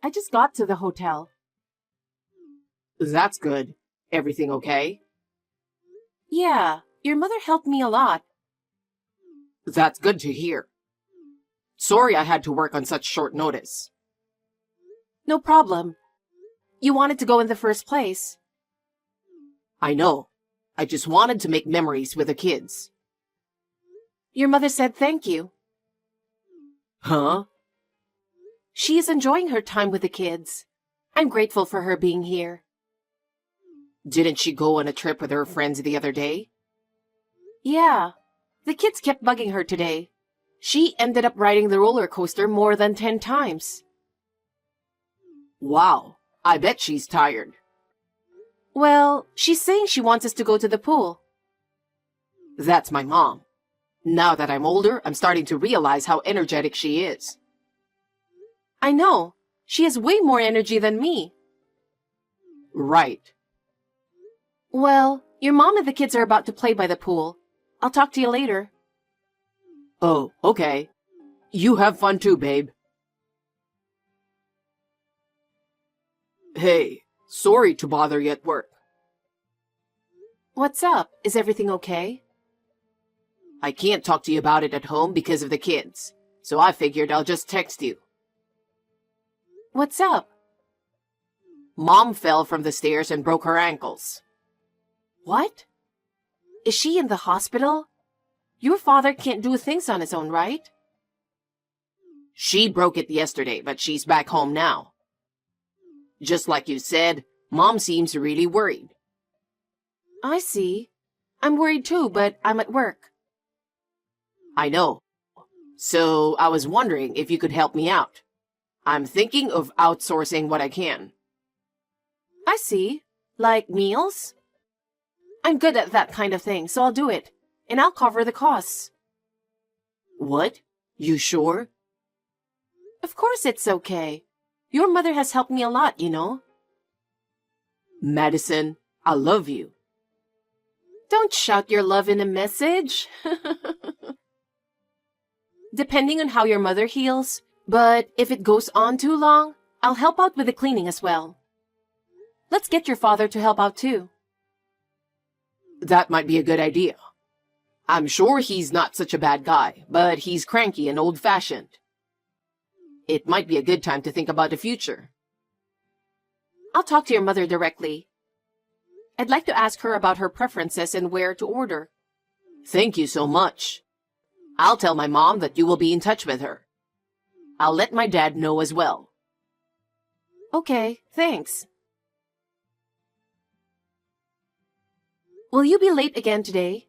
I just got to the hotel. That's good. Everything okay? Yeah, your mother helped me a lot. That's good to hear. Sorry I had to work on such short notice. No problem. You wanted to go in the first place. I know. I just wanted to make memories with the kids. Your mother said thank you. Huh? She is enjoying her time with the kids. I'm grateful for her being here. Didn't she go on a trip with her friends the other day? Yeah, the kids kept bugging her today. She ended up riding the roller coaster more than 10 times. Wow, I bet she's tired. Well, she's saying she wants us to go to the pool. That's my mom. Now that I'm older, I'm starting to realize how energetic she is. I know. She has way more energy than me. Right. Well, your mom and the kids are about to play by the pool. I'll talk to you later. Oh, okay. You have fun too, babe. Hey, sorry to bother you at work. What's up? Is everything okay? I can't talk to you about it at home because of the kids, so I figured I'll just text you. What's up? Mom fell from the stairs and broke her ankles. What? Is she in the hospital? Your father can't do things on his own, right? She broke it yesterday, but she's back home now. Just like you said, Mom seems really worried. I see. I'm worried too, but I'm at work. I know. So I was wondering if you could help me out. I'm thinking of outsourcing what I can. I see. Like meals? I'm good at that kind of thing, so I'll do it. And I'll cover the costs. What? You sure? Of course it's okay. Your mother has helped me a lot, you know. Madison, I love you. Don't shout your love in a message. Depending on how your mother heals, but if it goes on too long, I'll help out with the cleaning as well. Let's get your father to help out too. That might be a good idea. I'm sure he's not such a bad guy, but he's cranky and old-fashioned. It might be a good time to think about the future. I'll talk to your mother directly. I'd like to ask her about her preferences and where to order. Thank you so much. I'll tell my mom that you will be in touch with her. I'll let my dad know as well. Okay, thanks. Will you be late again today?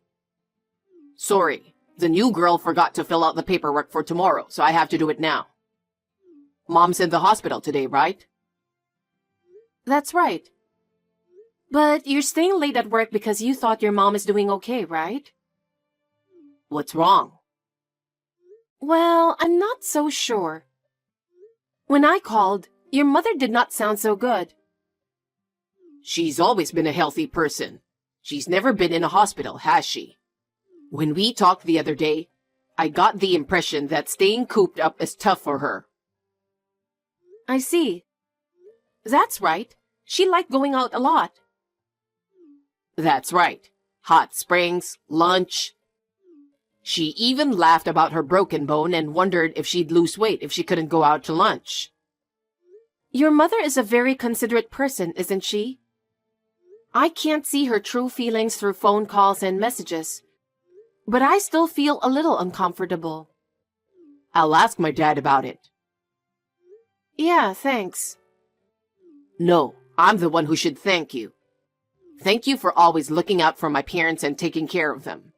Sorry, the new girl forgot to fill out the paperwork for tomorrow, so I have to do it now. Mom's in the hospital today, right? That's right. But you're staying late at work because you thought your mom is doing okay, right? What's wrong? Well, I'm not so sure. When I called, your mother did not sound so good. She's always been a healthy person. She's never been in a hospital, has she? When we talked the other day, I got the impression that staying cooped up is tough for her. I see. That's right. She liked going out a lot. That's right. Hot springs, lunch. She even laughed about her broken bone and wondered if she'd lose weight if she couldn't go out to lunch. Your mother is a very considerate person, isn't she? I can't see her true feelings through phone calls and messages, but I still feel a little uncomfortable. I'll ask my dad about it. Yeah, thanks. No, I'm the one who should thank you. Thank you for always looking out for my parents and taking care of them.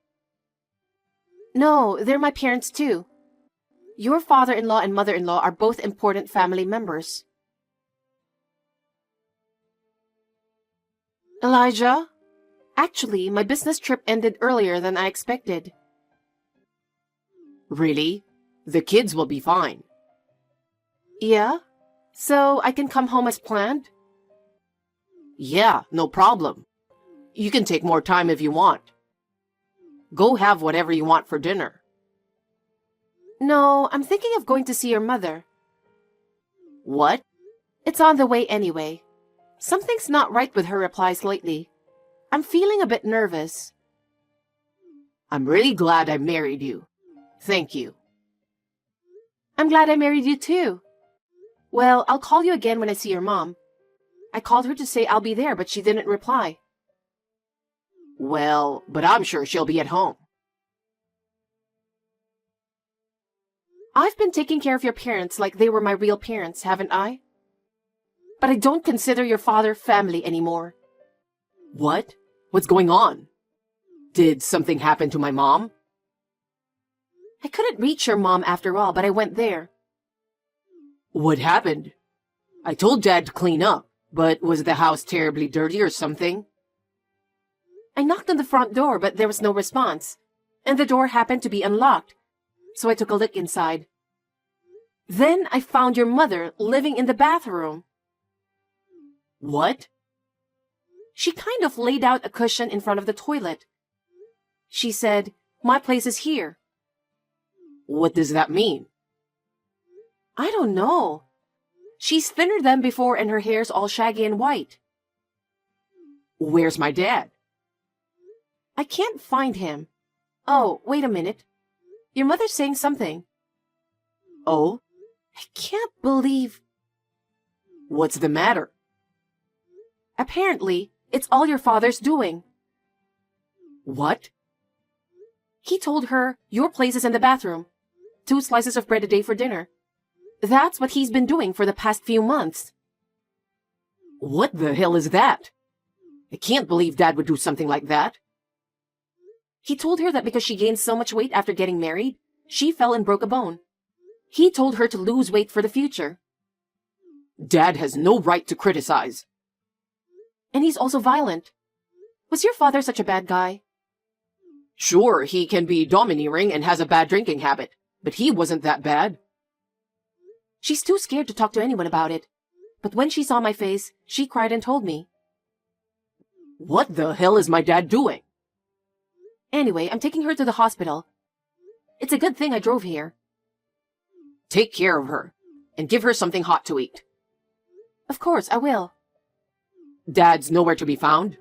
No, they're my parents too. Your father-in-law and mother-in-law are both important family members. Elijah? Actually, my business trip ended earlier than I expected. Really? The kids will be fine. Yeah? So I can come home as planned? Yeah, no problem. You can take more time if you want. Go have whatever you want for dinner. No, I'm thinking of going to see your mother. What? It's on the way anyway. Something's not right with her replies lately. I'm feeling a bit nervous. I'm really glad I married you. Thank you. I'm glad I married you too. Well, I'll call you again when I see your mom. I called her to say I'll be there, but she didn't reply. Well, but I'm sure she'll be at home. I've been taking care of your parents like they were my real parents, haven't I? But I don't consider your father family anymore. What? What's going on? Did something happen to my mom? I couldn't reach your mom after all, but I went there. What happened? I told Dad to clean up, but was the house terribly dirty or something? I knocked on the front door, but there was no response, and the door happened to be unlocked, so I took a look inside. Then I found your mother living in the bathroom. What? She kind of laid out a cushion in front of the toilet. She said, "My place is here." What does that mean? I don't know. She's thinner than before and her hair's all shaggy and white. Where's my dad? I can't find him. Oh, wait a minute. Your mother's saying something. Oh? I can't believe... What's the matter? Apparently, it's all your father's doing. What? He told her, "Your place is in the bathroom. 2 slices of bread a day for dinner." That's what he's been doing for the past few months. What the hell is that? I can't believe Dad would do something like that. He told her that because she gained so much weight after getting married, she fell and broke a bone. He told her to lose weight for the future. Dad has no right to criticize. And he's also violent. Was your father such a bad guy? Sure, he can be domineering and has a bad drinking habit, but he wasn't that bad. She's too scared to talk to anyone about it. But when she saw my face, she cried and told me. What the hell is my dad doing? Anyway, I'm taking her to the hospital. It's a good thing I drove here. Take care of her, and give her something hot to eat. Of course, I will. Dad's nowhere to be found?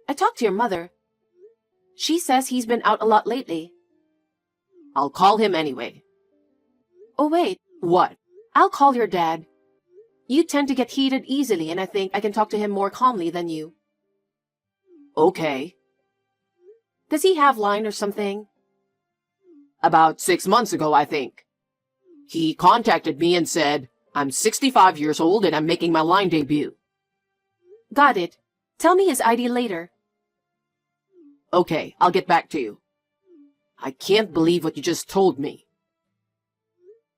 I talked to your mother. She says he's been out a lot lately. I'll call him anyway. Oh, wait. What? I'll call your dad. You tend to get heated easily, and I think I can talk to him more calmly than you. Okay. Does he have line or something? About 6 months ago, I think. He contacted me and said, "I'm 65 years old and I'm making my line debut." Got it. Tell me his ID later. Okay, I'll get back to you. I can't believe what you just told me.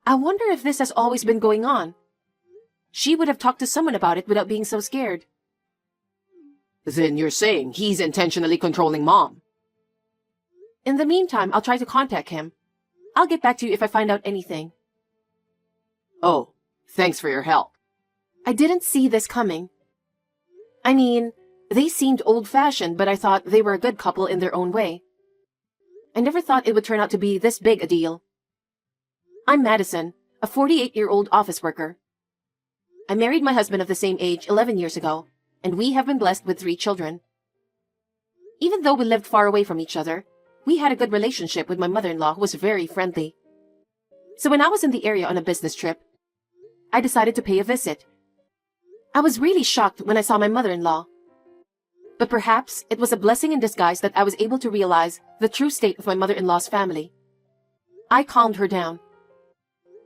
I wonder if this has always been going on. She would have talked to someone about it without being so scared. Then you're saying he's intentionally controlling Mom? In the meantime, I'll try to contact him. I'll get back to you if I find out anything. Oh, thanks for your help. I didn't see this coming. I mean, they seemed old-fashioned, but I thought they were a good couple in their own way. I never thought it would turn out to be this big a deal. I'm Madison, a 48-year-old office worker. I married my husband of the same age 11 years ago, and we have been blessed with 3 children. Even though we lived far away from each other, we had a good relationship with my mother-in-law who was very friendly. So when I was in the area on a business trip, I decided to pay a visit. I was really shocked when I saw my mother-in-law. But perhaps it was a blessing in disguise that I was able to realize the true state of my mother-in-law's family. I calmed her down.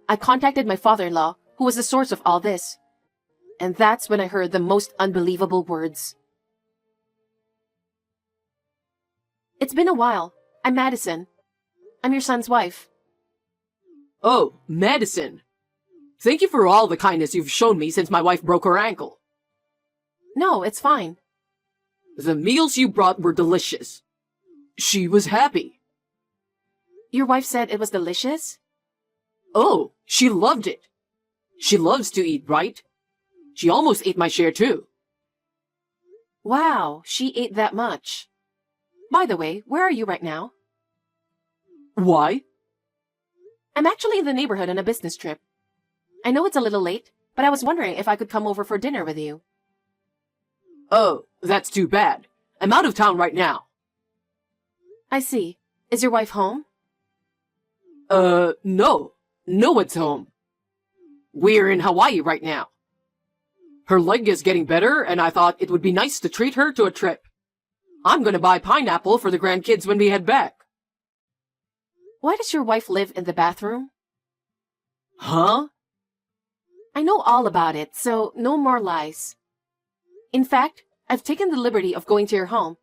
I contacted my father-in-law, who was the source of all this. And that's when I heard the most unbelievable words. It's been a while. I'm Madison. I'm your son's wife. Oh, Madison. Thank you for all the kindness you've shown me since my wife broke her ankle. No, it's fine. The meals you brought were delicious. She was happy. Your wife said it was delicious? Oh, she loved it. She loves to eat, right? She almost ate my share too. Wow, she ate that much. By the way, where are you right now? Why? I'm actually in the neighborhood on a business trip. I know it's a little late, but I was wondering if I could come over for dinner with you. Oh, that's too bad. I'm out of town right now. I see. Is your wife home? No. No one's home. We're in Hawaii right now. Her leg is getting better, and I thought it would be nice to treat her to a trip. I'm gonna buy pineapple for the grandkids when we head back. Why does your wife live in the bathroom? Huh? I know all about it, so no more lies. In fact, I've taken the liberty of going to your home.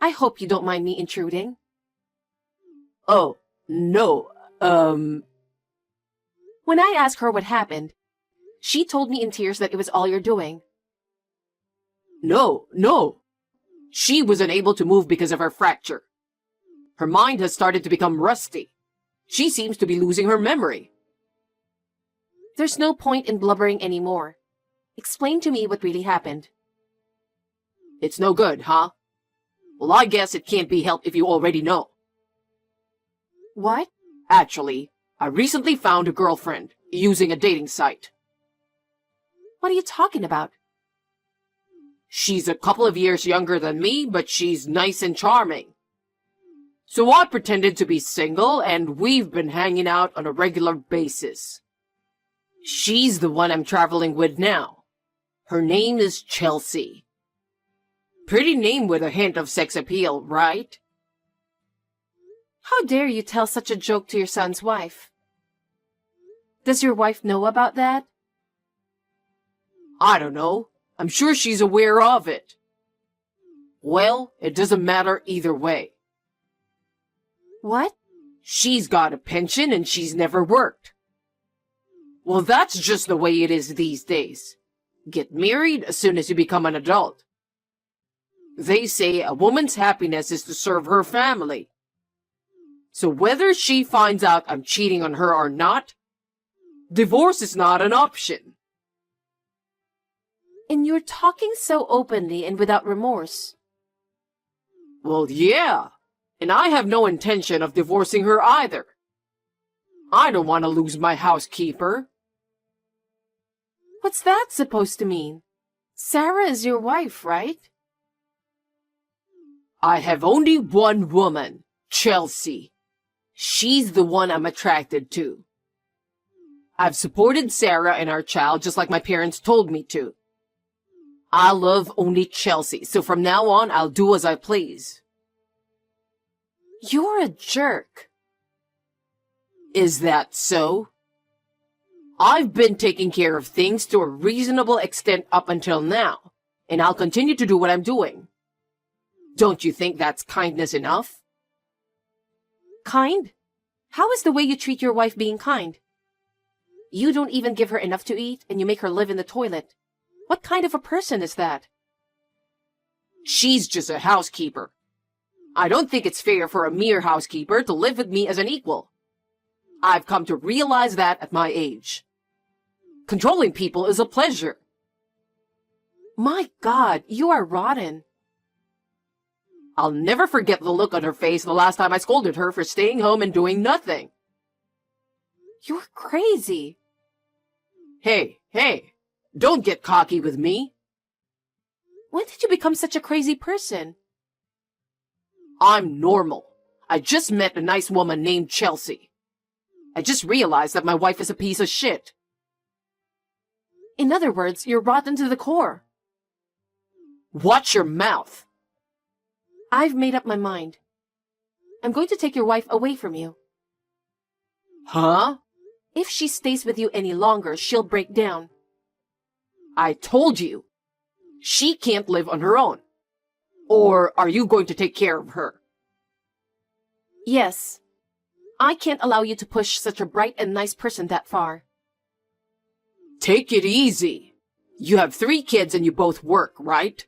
I hope you don't mind me intruding. Oh, no, When I asked her what happened, she told me in tears that it was all you're doing. No. She was unable to move because of her fracture. Her mind has started to become rusty. She seems to be losing her memory. There's no point in blubbering anymore. Explain to me what really happened. It's no good, huh? Well, I guess it can't be helped if you already know. What? Actually, I recently found a girlfriend using a dating site. What are you talking about? She's a couple of years younger than me, but she's nice and charming. So I pretended to be single, and we've been hanging out on a regular basis. She's the one I'm traveling with now. Her name is Chelsea. Pretty name with a hint of sex appeal, right? How dare you tell such a joke to your son's wife? Does your wife know about that? I don't know. I'm sure she's aware of it. Well, it doesn't matter either way. What? She's got a pension and she's never worked. Well, that's just the way it is these days. Get married as soon as you become an adult. They say a woman's happiness is to serve her family. So whether she finds out I'm cheating on her or not, divorce is not an option. And you're talking so openly and without remorse. Well, yeah. And I have no intention of divorcing her either. I don't want to lose my housekeeper. What's that supposed to mean? Sarah is your wife, right? I have only one woman, Chelsea. She's the one I'm attracted to. I've supported Sarah and our child just like my parents told me to. I love only Chelsea, so from now on I'll do as I please. You're a jerk. Is that so? I've been taking care of things to a reasonable extent up until now, and I'll continue to do what I'm doing. Don't you think that's kindness enough? Kind? How is the way you treat your wife being kind? You don't even give her enough to eat, and you make her live in the toilet. What kind of a person is that? She's just a housekeeper. I don't think it's fair for a mere housekeeper to live with me as an equal. I've come to realize that at my age. Controlling people is a pleasure. My God, you are rotten. I'll never forget the look on her face the last time I scolded her for staying home and doing nothing. You're crazy. Hey, don't get cocky with me. When did you become such a crazy person? I'm normal. I just met a nice woman named Chelsea. I just realized that my wife is a piece of shit. In other words, you're rotten to the core. Watch your mouth. I've made up my mind. I'm going to take your wife away from you. Huh? If she stays with you any longer, she'll break down. I told you. She can't live on her own. Or are you going to take care of her? Yes. I can't allow you to push such a bright and nice person that far. Take it easy. You have 3 kids and you both work, right?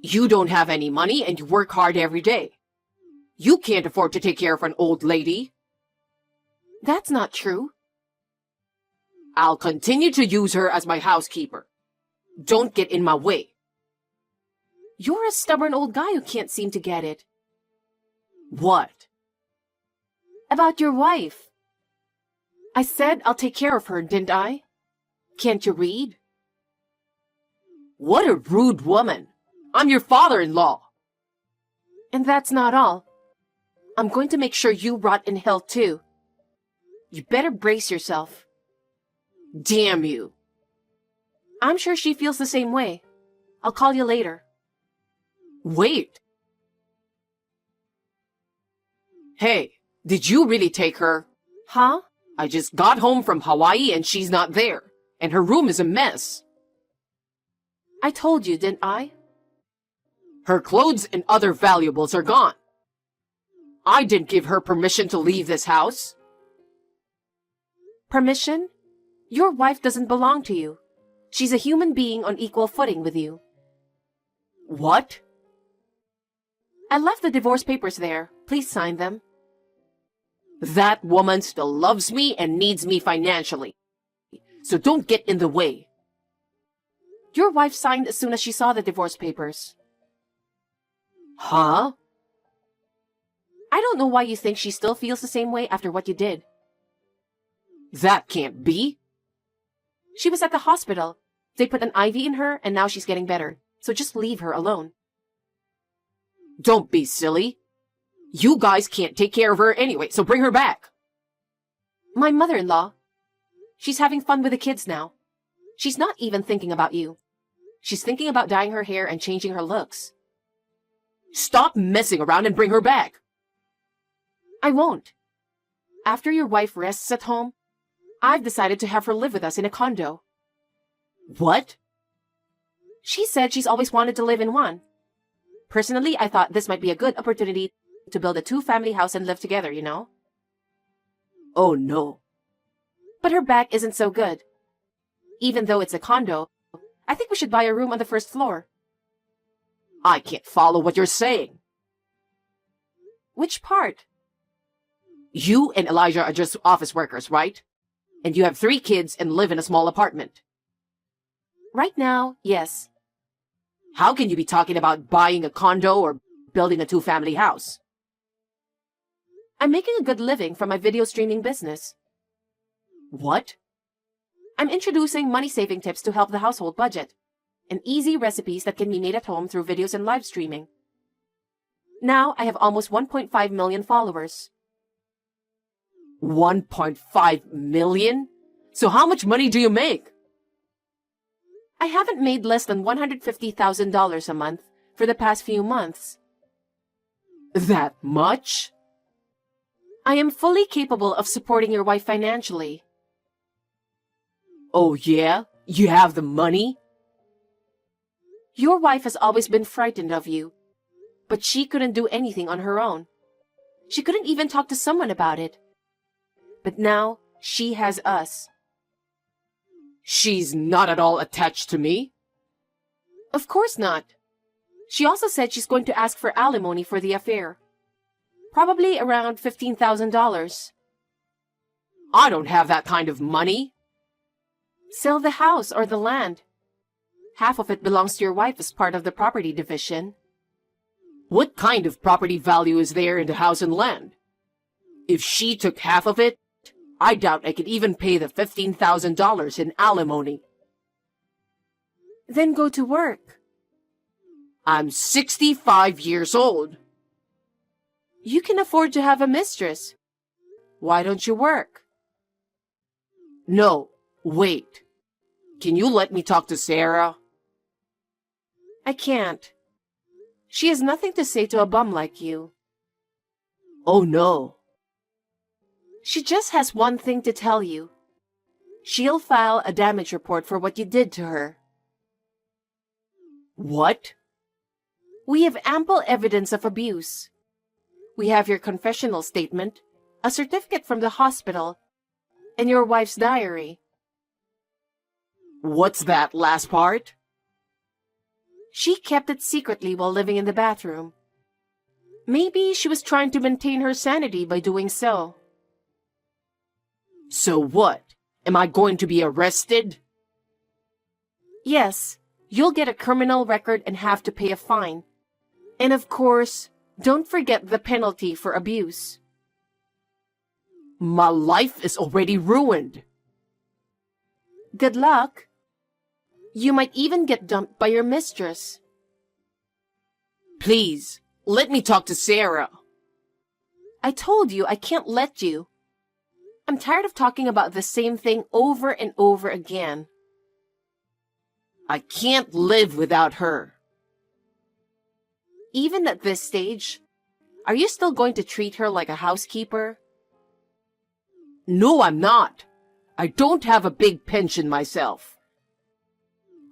You don't have any money and you work hard every day. You can't afford to take care of an old lady. That's not true. I'll continue to use her as my housekeeper. Don't get in my way. You're a stubborn old guy who can't seem to get it. What? About your wife. I said I'll take care of her, didn't I? Can't you read? What a rude woman. I'm your father-in-law. And that's not all. I'm going to make sure you rot in hell too. You better brace yourself. Damn you. I'm sure she feels the same way. I'll call you later. Wait. Hey, did you really take her? Huh? I just got home from Hawaii and she's not there. And her room is a mess. I told you, didn't I? Her clothes and other valuables are gone. I didn't give her permission to leave this house. Permission? Your wife doesn't belong to you. She's a human being on equal footing with you. What? I left the divorce papers there. Please sign them. That woman still loves me and needs me financially. So don't get in the way. Your wife signed as soon as she saw the divorce papers. Huh? I don't know why you think she still feels the same way after what you did. That can't be. She was at the hospital. They put an IV in her and now she's getting better. So just leave her alone. Don't be silly. You guys can't take care of her anyway, so bring her back. My mother-in-law. She's having fun with the kids now. She's not even thinking about you. She's thinking about dyeing her hair and changing her looks. Stop messing around and bring her back. I won't. After your wife rests at home, I've decided to have her live with us in a condo. What? She said she's always wanted to live in one. Personally, I thought this might be a good opportunity to build a two-family house and live together, you know? Oh no. But her back isn't so good. Even though it's a condo, I think we should buy a room on the first floor. I can't follow what you're saying. Which part? You and Elijah are just office workers, right? And you have 3 kids and live in a small apartment. Right now, yes. How can you be talking about buying a condo or building a two-family house? I'm making a good living from my video streaming business. What? I'm introducing money-saving tips to help the household budget, and easy recipes that can be made at home through videos and live streaming. Now I have almost 1.5 million followers. 1.5 million? So how much money do you make? I haven't made less than $150,000 a month for the past few months. That much? I am fully capable of supporting your wife financially. Oh yeah? You have the money? Your wife has always been frightened of you, but she couldn't do anything on her own. She couldn't even talk to someone about it. But now, she has us. She's not at all attached to me. Of course not. She also said she's going to ask for alimony for the affair. Probably around $15,000. I don't have that kind of money. Sell the house or the land. Half of it belongs to your wife as part of the property division. What kind of property value is there in the house and land? If she took half of it, I doubt I could even pay the $15,000 in alimony. Then go to work. I'm 65 years old. You can afford to have a mistress. Why don't you work? No, wait. Can you let me talk to Sarah? I can't. She has nothing to say to a bum like you. Oh no. She just has one thing to tell you. She'll file a damage report for what you did to her. What? We have ample evidence of abuse. We have your confessional statement, a certificate from the hospital, and your wife's diary. What's that last part? She kept it secretly while living in the bathroom. Maybe she was trying to maintain her sanity by doing so. So what? Am I going to be arrested? Yes, you'll get a criminal record and have to pay a fine. And of course, don't forget the penalty for abuse. My life is already ruined. Good luck. You might even get dumped by your mistress. Please, let me talk to Sarah. I told you I can't let you. I'm tired of talking about the same thing over and over again. I can't live without her. Even at this stage, are you still going to treat her like a housekeeper? No, I'm not. I don't have a big pension myself.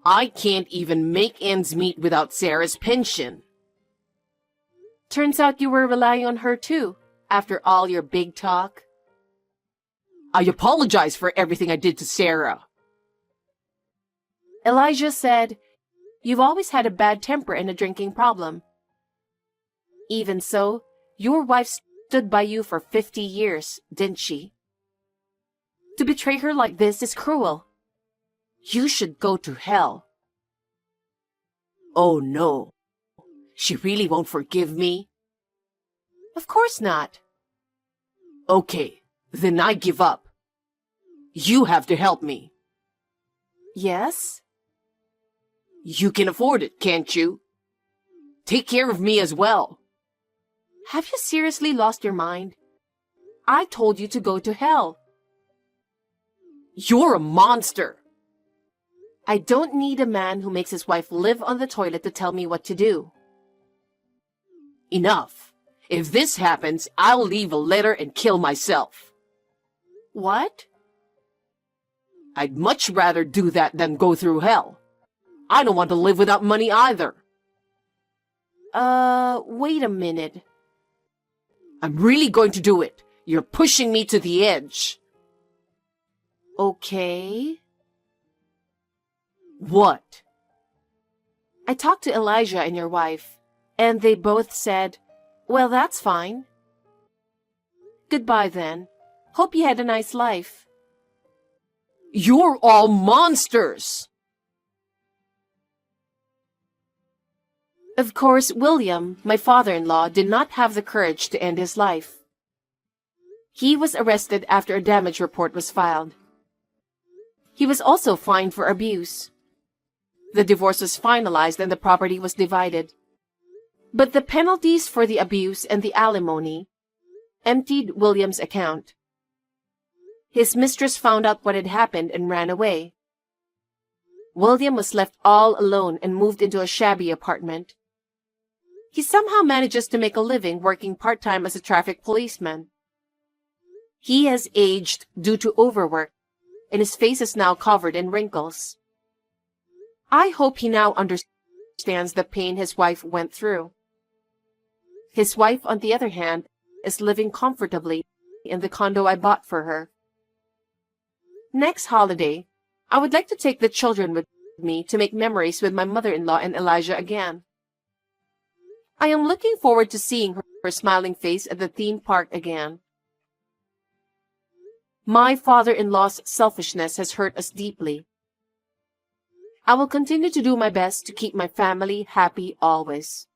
I can't even make ends meet without Sarah's pension. Turns out you were relying on her too, after all your big talk. I apologize for everything I did to Sarah. Elijah said, "You've always had a bad temper and a drinking problem. Even so, your wife stood by you for 50 years, didn't she? To betray her like this is cruel. You should go to hell." Oh no. She really won't forgive me? Of course not. Okay, then I give up. You have to help me. Yes? You can afford it, can't you? Take care of me as well. Have you seriously lost your mind? I told you to go to hell. You're a monster. I don't need a man who makes his wife live on the toilet to tell me what to do. Enough. If this happens, I'll leave a letter and kill myself. What? I'd much rather do that than go through hell. I don't want to live without money either. Wait a minute. I'm really going to do it. You're pushing me to the edge. Okay. What? I talked to Elijah and your wife, and they both said, "Well, that's fine." Goodbye then. Hope you had a nice life. You're all monsters! Of course, William, my father-in-law, did not have the courage to end his life. He was arrested after a damage report was filed. He was also fined for abuse. The divorce was finalized and the property was divided. But the penalties for the abuse and the alimony emptied William's account. His mistress found out what had happened and ran away. William was left all alone and moved into a shabby apartment. He somehow manages to make a living working part-time as a traffic policeman. He has aged due to overwork, and his face is now covered in wrinkles. I hope he now understands the pain his wife went through. His wife, on the other hand, is living comfortably in the condo I bought for her. Next holiday, I would like to take the children with me to make memories with my mother-in-law and Elijah again. I am looking forward to seeing her smiling face at the theme park again. My father-in-law's selfishness has hurt us deeply. I will continue to do my best to keep my family happy always.